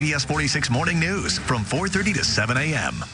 CBS 46 Morning News from 4:30 to 7 a.m.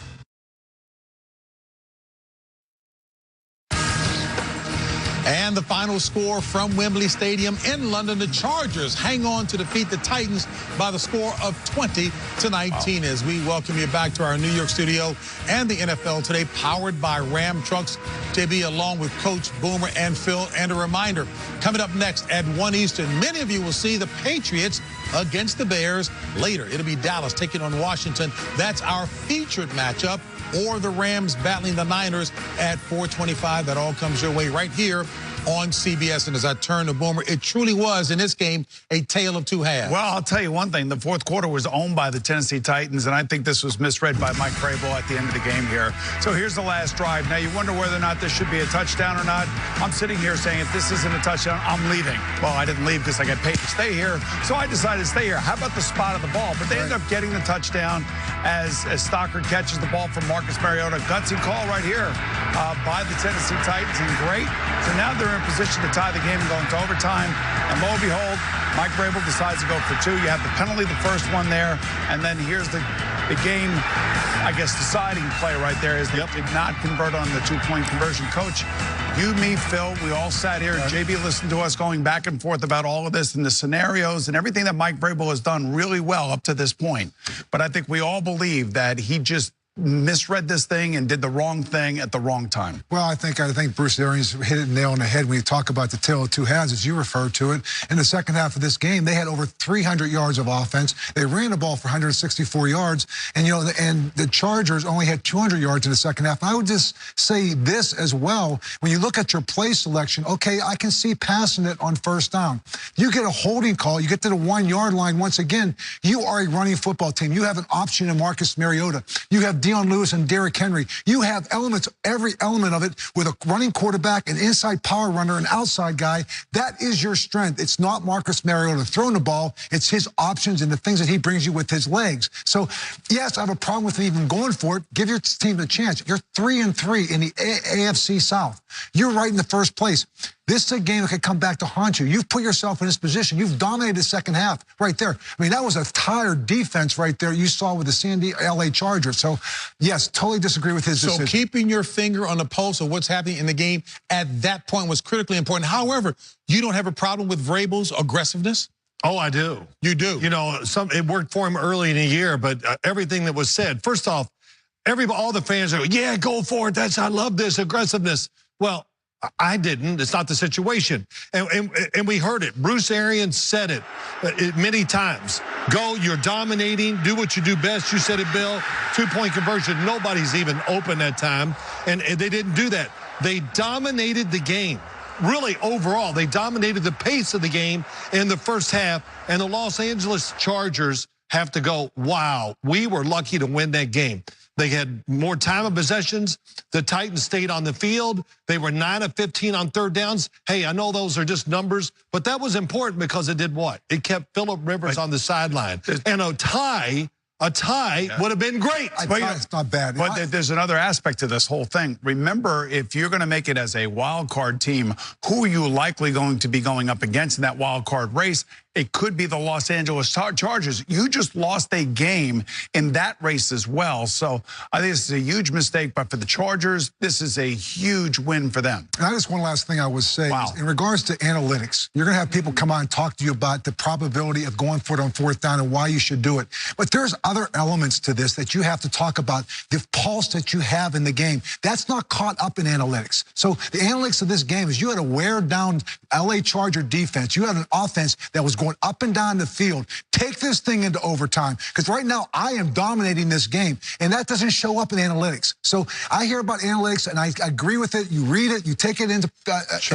And the final score from Wembley Stadium in London, the Chargers hang on to defeat the Titans by the score of 20-19. Wow. As we welcome you back to our New York studio and the NFL Today, powered by Ram Trucks. JB, along with Coach Boomer and Phil. And a reminder, coming up next at 1 Eastern, many of you will see the Patriots against the Bears. Later, it'll be Dallas taking on Washington. That's our featured matchup. Or the Rams battling the Niners at 4:25. That all comes your way right here on CBS. And as I turn to Boomer, it truly was, in this game, a tale of two halves. Well, I'll tell you one thing. The fourth quarter was owned by the Tennessee Titans, and I think this was misread by Mike Vrabel at the end of the game here. So here's the last drive. Now, you wonder whether or not this should be a touchdown or not. I'm sitting here saying, if this isn't a touchdown, I'm leaving. Well, I didn't leave because I got paid to stay here, so I decided to stay here. How about the spot of the ball? But they end up getting the touchdown as Stockard catches the ball from Marcus Mariota. Gutsy call right here by the Tennessee Titans, and great. So now they're in position to tie the game and go into overtime. And lo and behold, Mike Vrabel decides to go for two. You have the penalty, the first one there, and then here's the game, I guess, deciding play right there is they did not convert on the two-point conversion. Coach, you, me, Phil, we all sat here. JB listened to us going back and forth about all of this and the scenarios and everything that Mike Vrabel has done really well up to this point. But I think we all believe that he just misread this thing and did the wrong thing at the wrong time. Well, I think Bruce Arians hit it nail on the head when you talk about the tale of two halves, as you referred to it. In the second half of this game, they had over 300 yards of offense. They ran the ball for 164 yards, and and the Chargers only had 200 yards in the second half. And I would just say this as well: when you look at your play selection, okay, I can see passing it on first down. You get a holding call, you get to the 1 yard line. Once again, you are a running football team. You have an option in Marcus Mariota. You have Dion Lewis and Derrick Henry. You have elements, every element of it, with a running quarterback, an inside power runner, an outside guy. That is your strength. It's not Marcus Mariota throwing the ball. It's his options and the things that he brings you with his legs. So, yes, I have a problem with him even going for it. Give your team a chance. You're 3-3 in the AFC South. You're right in the first place. This is a game that could come back to haunt you. You've put yourself in this position. You've dominated the second half right there. I mean, that was a tired defense right there you saw with the LA Chargers. So, yes, totally disagree with his decision. So keeping your finger on the pulse of what's happening in the game at that point was critically important. However, you don't have a problem with Vrabel's aggressiveness? Oh, I do. You do? You know, it worked for him early in the year, but everything that was said, first off, all the fans are, yeah, go for it. I love this aggressiveness. Well, I didn't. It's not the situation. And we heard it. Bruce Arians said it many times. Go, you're dominating. Do what you do best. You said it, Bill. Two-point conversion. Nobody's even open that time. And they didn't do that. They dominated the game. Really, overall, they dominated the pace of the game in the first half. And the Los Angeles Chargers have to go, wow, we were lucky to win that game. They had more time of possessions. The Titans stayed on the field. They were 9 of 15 on third downs. Hey, I know those are just numbers, but that was important because it did what? It kept Phillip Rivers on the sideline. And a tie would have been great. It's not bad. But there's another aspect to this whole thing. Remember, if you're going to make it as a wild card team, who are you likely going to be going up against in that wild card race? It could be the Los Angeles Chargers. You just lost a game in that race as well. So I think this is a huge mistake. But for the Chargers, this is a huge win for them. And just one last thing I would say is in regards to analytics, you're going to have people come on and talk to you about the probability of going for it on fourth down and why you should do it. But there's other elements to this that you have to talk about. The pulse that you have in the game, that's not caught up in analytics. So the analytics of this game is you had a wear-down LA Charger defense. You had an offense that was going up and down the field. Take this thing into overtime, because right now I am dominating this game, and that doesn't show up in analytics. So I hear about analytics, and I agree with it. You read it, you take it into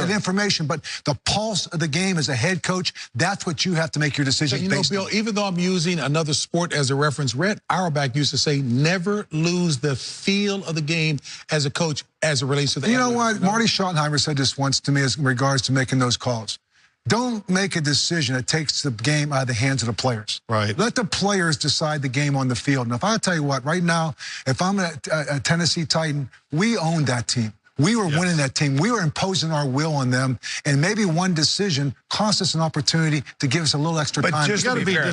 information, but the pulse of the game as a head coach, that's what you have to make your decision based on. Bill, even though I'm using another sport as a reference, Red Auerbach used to say, never lose the feel of the game as a coach as it relates to the You know what? Marty Schottenheimer said this once to me in regards to making those calls. Don't make a decision that takes the game out of the hands of the players. Right. Let the players decide the game on the field. And if I tell you what, right now, if I'm a Tennessee Titan, we own that team. We were winning that team. We were imposing our will on them, and maybe one decision cost us an opportunity to give us a little extra time. Just to be fair,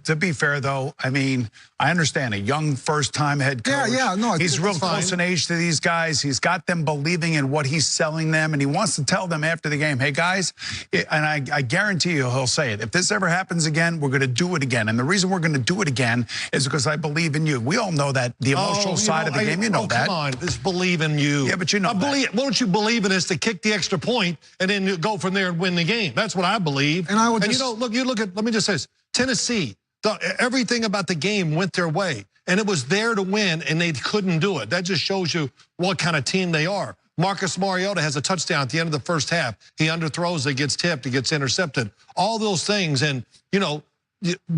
to be fair, though, I mean, I understand a young first-time head coach. No, he's real close in age to these guys. He's got them believing in what he's selling them, and he wants to tell them after the game, hey, guys, and I guarantee you he'll say it, if this ever happens again, we're going to do it again. And the reason we're going to do it again is because I believe in you. We all know that, the emotional side of the game, you know that. Come on, just believe in you. Yeah, but you know Why don't you believe in us to kick the extra point and then go from there and win the game? That's what I believe. And I would you know, look at, let me just say this, Tennessee, everything about the game went their way, and it was there to win, and they couldn't do it. That just shows you what kind of team they are. Marcus Mariota has a touchdown at the end of the first half. He underthrows, it gets tipped, it gets intercepted. All those things, and, you know,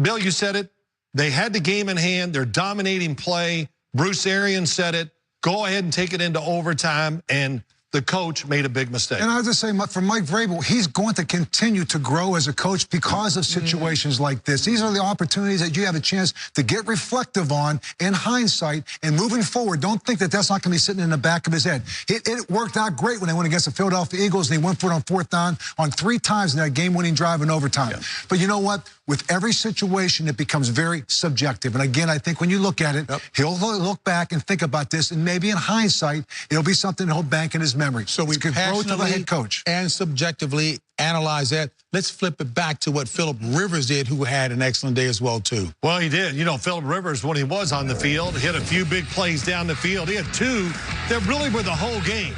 Bill, you said it. They had the game in hand. They're dominating play. Bruce Arians said it. Go ahead and take it into overtime, and the coach made a big mistake. And I was just saying, for Mike Vrabel, he's going to continue to grow as a coach because of situations like this. These are the opportunities that you have a chance to get reflective on in hindsight and moving forward. Don't think that that's not going to be sitting in the back of his head. It worked out great when they went against the Philadelphia Eagles, and he went for it on 4th down on 3 times in that game-winning drive in overtime. Yeah. But you know what? With every situation, it becomes very subjective. And again, I think when you look at it, he'll look back and think about this, and maybe in hindsight, it'll be something he'll bank in his memory. So we could grow to the head coach and subjectively analyze that. Let's flip it back to what Philip Rivers did, who had an excellent day as well, too. Well, he did. You know, Philip Rivers, when he was on the field, hit a few big plays down the field. He had 2 that really were the whole game.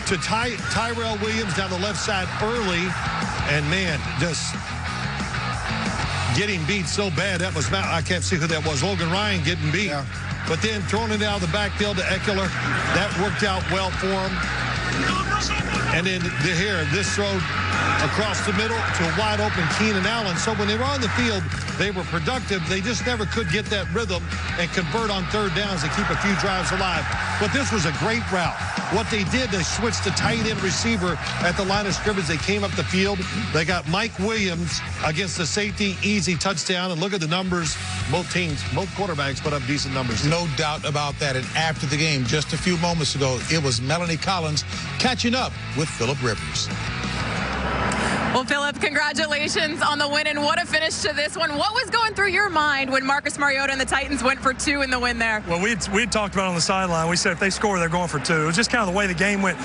To Tyrell Williams down the left side early, and man, just getting beat so bad. That was, I can't see who that was, Logan Ryan getting beat. Yeah. But then throwing it out of the backfield to Eckler, that worked out well for him. And then this throw across the middle to a wide open Keenan Allen. So when they were on the field, they were productive. They just never could get that rhythm and convert on 3rd downs and keep a few drives alive. But this was a great route. What they did, they switched to tight end receiver at the line of scrimmage. They came up the field. They got Mike Williams against the safety, easy touchdown. And look at the numbers. Both teams, both quarterbacks put up decent numbers. No doubt about that. And after the game, just a few moments ago, it was Melanie Collins catching up with Philip Rivers. Well, Philip, congratulations on the win, and what a finish to this one. What was going through your mind when Marcus Mariota and the Titans went for 2 in the win there? Well, we talked about it on the sideline. We said if they score, they're going for 2. It was just kind of the way the game went.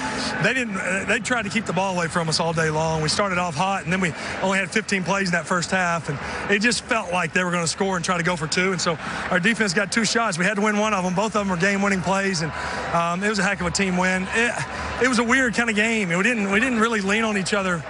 They tried to keep the ball away from us all day long. We started off hot, and then we only had 15 plays in that first half, and it just felt like they were going to score and try to go for 2. And so our defense got 2 shots. We had to win one of them. Both of them were game-winning plays, and it was a heck of a team win. It was a weird kind of game. We didn't really lean on each other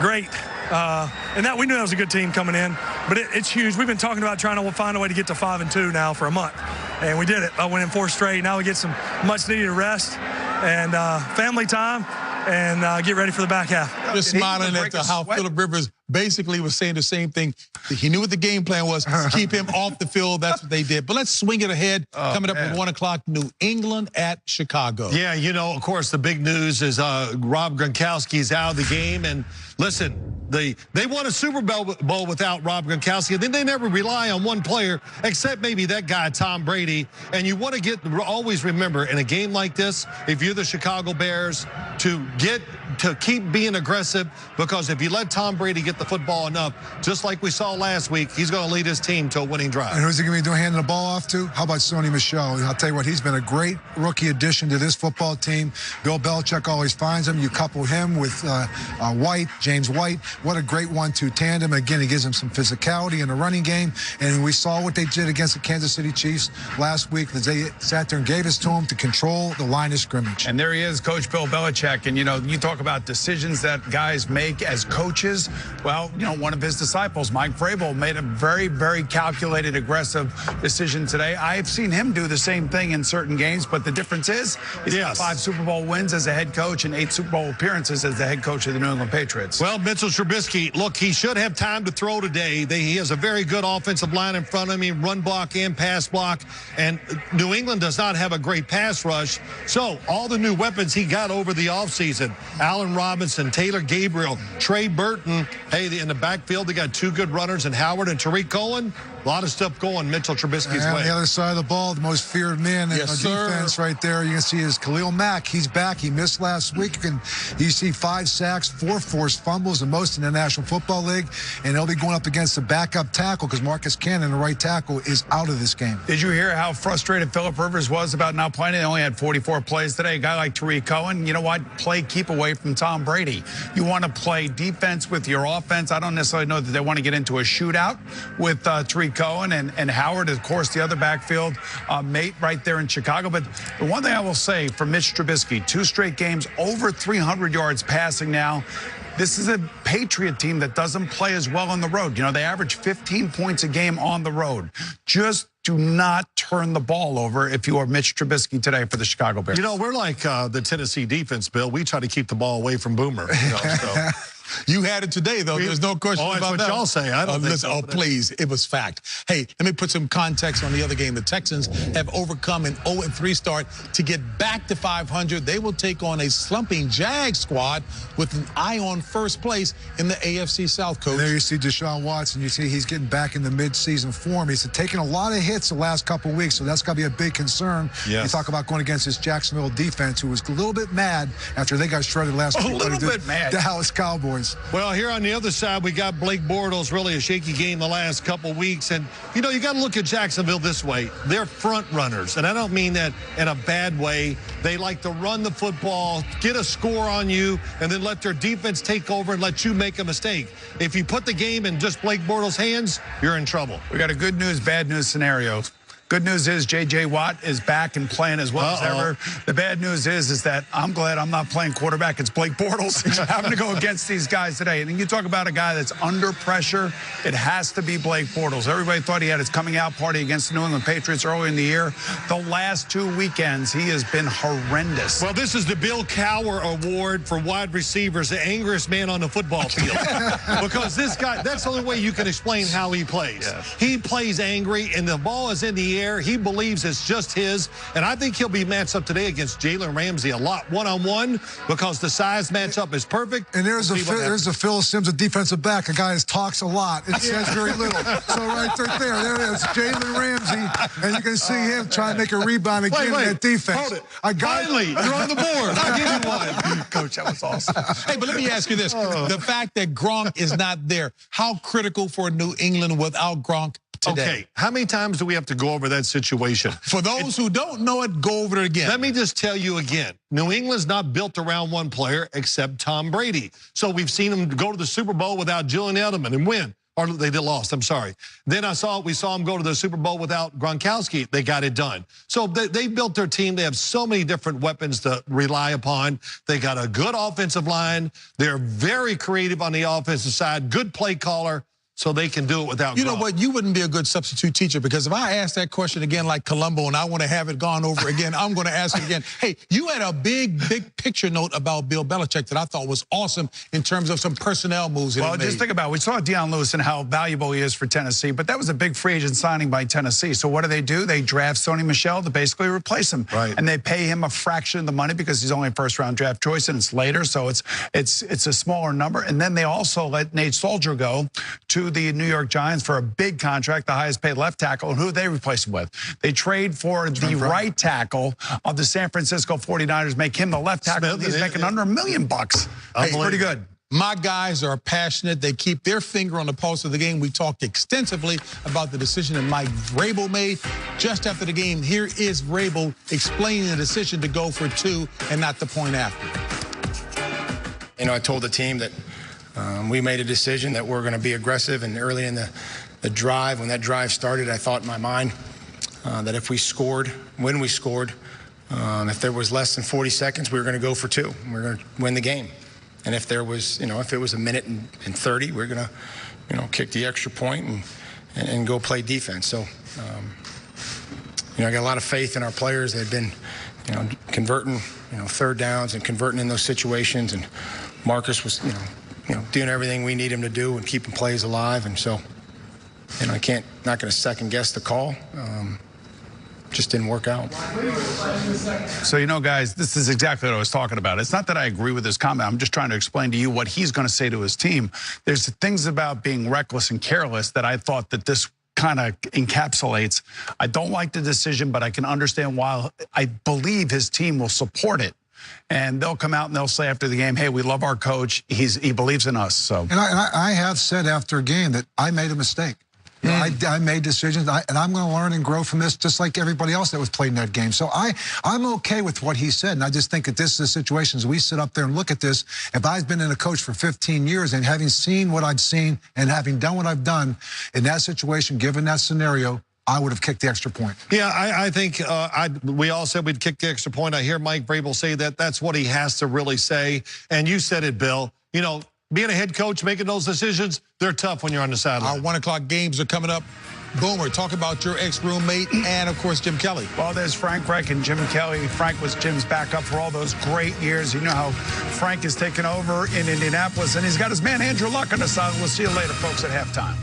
great. And that we knew that was a good team coming in, but it's huge. We've been talking about trying to find a way to get to 5-2 now for a month, and we did it by winning 4 straight. Now we get some much-needed rest and family time and get ready for the back half. Just smiling at how Philip Rivers basically was saying the same thing. He knew what the game plan was, keep him off the field. That's what they did. But let's swing it ahead. Coming up at 1 o'clock, New England at Chicago. Yeah, you know, of course, the big news is Rob Gronkowski's out of the game. And listen, they won a Super Bowl without Rob Gronkowski. Then they never rely on one player, except maybe that guy, Tom Brady. And you want to always remember, in a game like this, if you're the Chicago Bears, to keep being aggressive, because if you let Tom Brady get the football enough, just like we saw last week, he's going to lead his team to a winning drive. And who's he going to be doing handing the ball off to? How about Sony Michel? I'll tell you what, he's been a great rookie addition to this football team. Bill Belichick always finds him. You couple him with James White. What a great 1-2 tandem. Again, he gives him some physicality in the running game. And we saw what they did against the Kansas City Chiefs last week. They sat there and gave us to him to control the line of scrimmage. And there he is, Coach Bill Belichick. And, you know, you talk about decisions that guys make as coaches. Well, you know, one of his disciples, Mike Vrabel, made a very, very calculated, aggressive decision today. I've seen him do the same thing in certain games, but the difference is he's got 5 Super Bowl wins as a head coach and 8 Super Bowl appearances as the head coach of the New England Patriots. Well, Mitchell Trubisky, look, he should have time to throw today. He has a very good offensive line in front of him, run block and pass block, and New England does not have a great pass rush. So all the new weapons he got over the offseason, Allen Robinson, Taylor Gabriel, Trey Burton, hey, in the backfield, they got 2 good runners in Howard and Tariq Cohen. A lot of stuff going Mitchell Trubisky's and way. On the other side of the ball, the most feared man in Yes, the defense right there, you can see is Khalil Mack. He's back. He missed last week. You see 5 sacks, 4 forced fumbles, the most in the National Football League. And he'll be going up against the backup tackle because Marcus Cannon, the right tackle, is out of this game. Did you hear how frustrated Phillip Rivers was about not playing? They only had 44 plays today. A guy like Tariq Cohen, you know what? Keep away from Tom Brady. You want to play defense with your offense. I don't necessarily know that they want to get into a shootout with Tariq Cohen and Howard, of course, the other backfield mate right there in Chicago. But the one thing I will say for Mitch Trubisky, 2 straight games, over 300 yards passing now. This is a Patriot team that doesn't play as well on the road. You know, they average 15 points a game on the road. Just do not turn the ball over if you are Mitch Trubisky today for the Chicago Bears. You know, we're like the Tennessee defense, Bill. We try to keep the ball away from Boomer. You know, so. You had it today, though. There's no question about that. That's what y'all say. I don't think listen, so, oh, please. It was fact. Hey, let me put some context on the other game. The Texans have overcome an 0-3 start to get back to 500. They will take on a slumping Jags squad with an eye on first place in the AFC South, Coach. And there you see Deshaun Watson. You see he's getting back in the midseason form. He's taken a lot of hits the last couple of weeks, so that's got to be a big concern. Yes. You talk about going against this Jacksonville defense, who was a little bit mad after they got shredded last week. A little bit mad. The Dallas Cowboys. Well, here on the other side, we got Blake Bortles, really a shaky game the last couple weeks. And, you know, you got to look at Jacksonville this way. They're front runners. And I don't mean that in a bad way. They like to run the football, get a score on you, and then let their defense take over and let you make a mistake. If you put the game in just Blake Bortles' hands, you're in trouble. We got a good news, bad news scenario. Good news is J.J. Watt is back and playing as well as ever. The bad news is that I'm glad I'm not playing quarterback. It's Blake Bortles having to go against these guys today. And you talk about a guy that's under pressure, it has to be Blake Bortles. Everybody thought he had his coming out party against the New England Patriots early in the year. The last 2 weekends, he has been horrendous. Well, this is the Bill Cowher Award for wide receivers, the angriest man on the football field. Because this guy, that's the only way you can explain how he plays. Yes. He plays angry, and the ball is in the air. He believes it's just his, and I think he'll be matched up today against Jalen Ramsey a lot one-on-one because the size matchup is perfect. And there's a Phil Simms, a defensive back, a guy that talks a lot. It says very little. So right there it is, Jalen Ramsey, and you can see him trying to make a rebound again in that defense. Hold it. Finally, you're on the board. I'll give you one. Coach, that was awesome. Hey, but let me ask you this. The fact that Gronk is not there, how critical for New England without Gronk today? Okay, how many times do we have to go over that situation? For those who don't know it, go over it again. Let me just tell you again. New England's not built around one player except Tom Brady. So we've seen him go to the Super Bowl without Julian Edelman and win. Or they lost, I'm sorry. Then we saw him go to the Super Bowl without Gronkowski. They got it done. So they built their team. They have so many different weapons to rely upon. They got a good offensive line. They're very creative on the offensive side, good play caller. So they can do it without You know what? You wouldn't be a good substitute teacher because if I ask that question again like Columbo and I want to have it gone over again, I'm going to ask it again. Hey, you had a big picture note about Bill Belichick that I thought was awesome in terms of some personnel moves that he made. Well, just think about it. We saw Deion Lewis and how valuable he is for Tennessee, but that was a big free agent signing by Tennessee. So what do? They draft Sony Michel to basically replace him. Right. And they pay him a fraction of the money because he's only a first-round draft choice and it's later, so it's a smaller number. And then they also let Nate Soldier go to the New York Giants for a big contract, the highest paid left tackle. And who did they replace him with? They trade for the right tackle of the San Francisco 49ers, make him the left tackle. He's making under $1 million. Hey, pretty good. My guys are passionate. They keep their finger on the pulse of the game. We talked extensively about the decision that Mike Vrabel made. Just after the game, here is Vrabel explaining the decision to go for 2 and not the point after. You know, I told the team that we made a decision that we're going to be aggressive, and early in the drive, when that drive started, I thought in my mind that if we scored, when we scored, if there was less than 40 seconds, we were going to go for 2. We were going to win the game. And if there was, if it was a minute and 30, we're going to, kick the extra point and go play defense. So, I got a lot of faith in our players. They've been, converting, third downs and converting in those situations. And Marcus was, doing everything we need him to do and keeping plays alive. And so, not going to second guess the call. Just didn't work out. So, guys, this is exactly what I was talking about. It's not that I agree with his comment. I'm just trying to explain to you what he's going to say to his team. There's things about being reckless and careless that I thought that this kind of encapsulates. I don't like the decision, but I can understand why. I believe his team will support it. And they'll come out and they'll say after the game, hey, we love our coach. He believes in us. So, and I have said after a game that I made a mistake. You know, I made decisions, and I'm going to learn and grow from this just like everybody else that was playing that game. So I'm okay with what he said, and I just think that this is a situation as we sit up there and look at this. If I've been in a coach for 15 years and having seen what I've seen and having done what I've done in that situation, given that scenario, I would have kicked the extra point. Yeah, I think we all said we'd kick the extra point. I hear Mike Vrabel say that. That's what he has to really say. And you said it, Bill. You know, being a head coach, making those decisions, they're tough when you're on the sideline. Our 1 o'clock games are coming up. Boomer, talk about your ex-roommate and, of course, Jim Kelly. Well, there's Frank Reich and Jim Kelly. Frank was Jim's backup for all those great years. You know how Frank has taken over in Indianapolis, and he's got his man Andrew Luck on the side. We'll see you later, folks, at halftime.